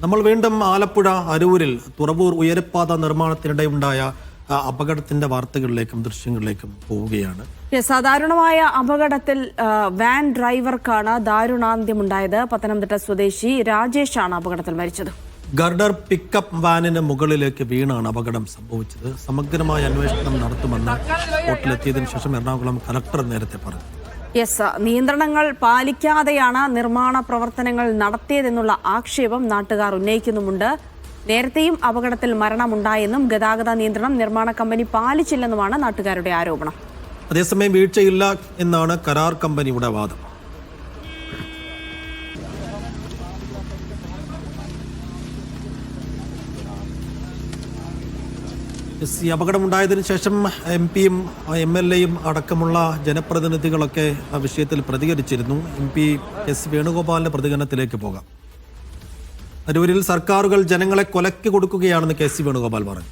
നമ്മൾ വീണ്ടും ആലപ്പുഴ അരൂരിൽ തുറവൂർ ഉയരപ്പാത നിർമ്മാണത്തിനിടെയുണ്ടായ അപകടത്തിന്റെ വാർത്തകളിലേക്കും ദൃശ്യങ്ങളിലേക്കും പോവുകയാണ്. സാധാരണമായ അപകടത്തിൽ വാൻ ഡ്രൈവർക്കാണ് ദാരുണാന്ത്യമുണ്ടായത്. പത്തനംതിട്ട സ്വദേശി രാജേഷാണ് അപകടത്തിൽ മരിച്ചത്. ഗർഡർ പിക്കപ്പ് വാനിന് മുകളിലേക്ക് വീണാണ് അപകടം സംഭവിച്ചത്. സമഗ്രമായ അന്വേഷണം നടത്തുമെന്ന് കോർട്ടിലെത്തിയതിനു ശേഷം എറണാകുളം കലക്ടർ നേരത്തെ പറഞ്ഞു. നിയന്ത്രണങ്ങൾ പാലിക്കാതെയാണ് നിർമ്മാണ പ്രവർത്തനങ്ങൾ നടത്തിയതെന്നുള്ള ആക്ഷേപം നാട്ടുകാർ ഉന്നയിക്കുന്നുമുണ്ട്. നേരത്തെയും അപകടത്തിൽ മരണമുണ്ടായെന്നും ഗതാഗത നിയന്ത്രണം നിർമ്മാണ കമ്പനി പാലിച്ചില്ലെന്നുമാണ് നാട്ടുകാരുടെ ആരോപണം. അതേസമയം വീഴ്ചയില്ല എന്നാണ് കരാർ കമ്പനിയുടെ വാദം. ഈ അപകടമുണ്ടായതിനു ശേഷം MP-യും MLA-യും അടക്കമുള്ള ജനപ്രതിനിധികളൊക്കെ ആ വിഷയത്തിൽ പ്രതികരിച്ചിരുന്നു. MP S വേണുഗോപാലിന്റെ പ്രതികരണത്തിലേക്ക് പോകാം. അരൂരിൽ സർക്കാരുകൾ ജനങ്ങളെ കൊലയ്ക്ക് കൊടുക്കുകയാണെന്ന് KC വേണുഗോപാൽ പറഞ്ഞു.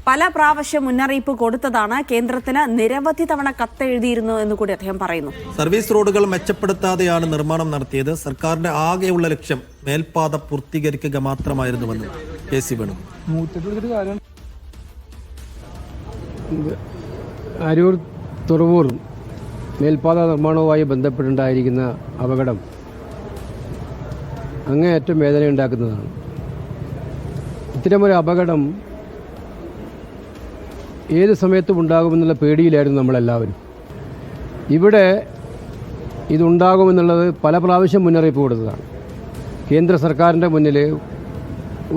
പല പ്രാവശ്യം മുന്നറിയിപ്പ് കൊടുത്തതാണ്. കേന്ദ്രത്തിന് നിരവധി തവണ കത്തെഴുതിയിരുന്നു എന്ന് കൂടി അദ്ദേഹം പറയുന്നു. സർവീസ് റോഡുകൾ മെച്ചപ്പെടുത്താതെയാണ് നിർമ്മാണം നടത്തിയത്. സർക്കാരിന്റെ ആകെയുള്ള ലക്ഷ്യം മേൽപ്പാത പൂർത്തീകരിക്കുക മാത്രമായിരുന്നുവെന്ന് KC വേണുഗോപാൽ. അരൂർ തുറവൂർ മേൽപ്പാത നിർമ്മാണവുമായി ബന്ധപ്പെട്ടുണ്ടായിരിക്കുന്ന അപകടം അങ്ങേയറ്റം വേദനയുണ്ടാക്കുന്നതാണ്. ഇത്തരമൊരു അപകടം ഏത് സമയത്തും ഉണ്ടാകുമെന്നുള്ള പേടിയിലായിരുന്നു നമ്മളെല്ലാവരും. ഇവിടെ ഇതുണ്ടാകുമെന്നുള്ളത് പല പ്രാവശ്യം മുന്നറിയിപ്പ് കൊടുത്തതാണ്. കേന്ദ്ര സർക്കാരിൻ്റെ മുന്നിൽ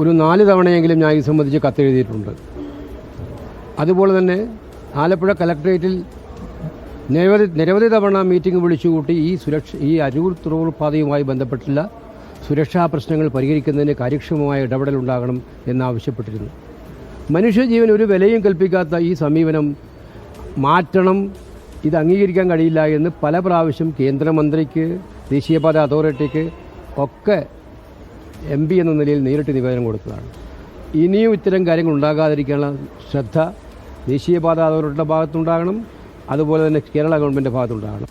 ഒരു 4 തവണയെങ്കിലും ഞാൻ ഇത് സംബന്ധിച്ച് കത്തെഴുതിയിട്ടുണ്ട്. അതുപോലെ തന്നെ ആലപ്പുഴ കലക്ട്രേറ്റിൽ നിരവധി തവണ മീറ്റിംഗ് വിളിച്ചുകൂട്ടി ഈ അരൂർ തുറവൂർ പാതയുമായി ബന്ധപ്പെട്ടുള്ള സുരക്ഷാ പ്രശ്നങ്ങൾ പരിഹരിക്കുന്നതിന് കാര്യക്ഷമമായ ഇടപെടലുണ്ടാകണം എന്നാവശ്യപ്പെട്ടിരുന്നു. മനുഷ്യജീവൻ ഒരു വിലയും കൽപ്പിക്കാത്ത ഈ സമീപനം മാറ്റണം, ഇത് അംഗീകരിക്കാൻ കഴിയില്ല എന്ന് പല പ്രാവശ്യം കേന്ദ്രമന്ത്രിക്ക്, ദേശീയപാത അതോറിറ്റിക്ക് ഒക്കെ MP എന്ന നിലയിൽ നേരിട്ട് നിവേദനം കൊടുത്തതാണ്. ഇനിയും ഇത്തരം കാര്യങ്ങൾ ഉണ്ടാകാതിരിക്കാനുള്ള ശ്രദ്ധ ദേശീയപാത അതോറിറ്റിയുടെ ഭാഗത്തുണ്ടാകണം, അതുപോലെ തന്നെ കേരള ഗവൺമെൻറ്റിൻ്റെ ഭാഗത്തുണ്ടാകണം.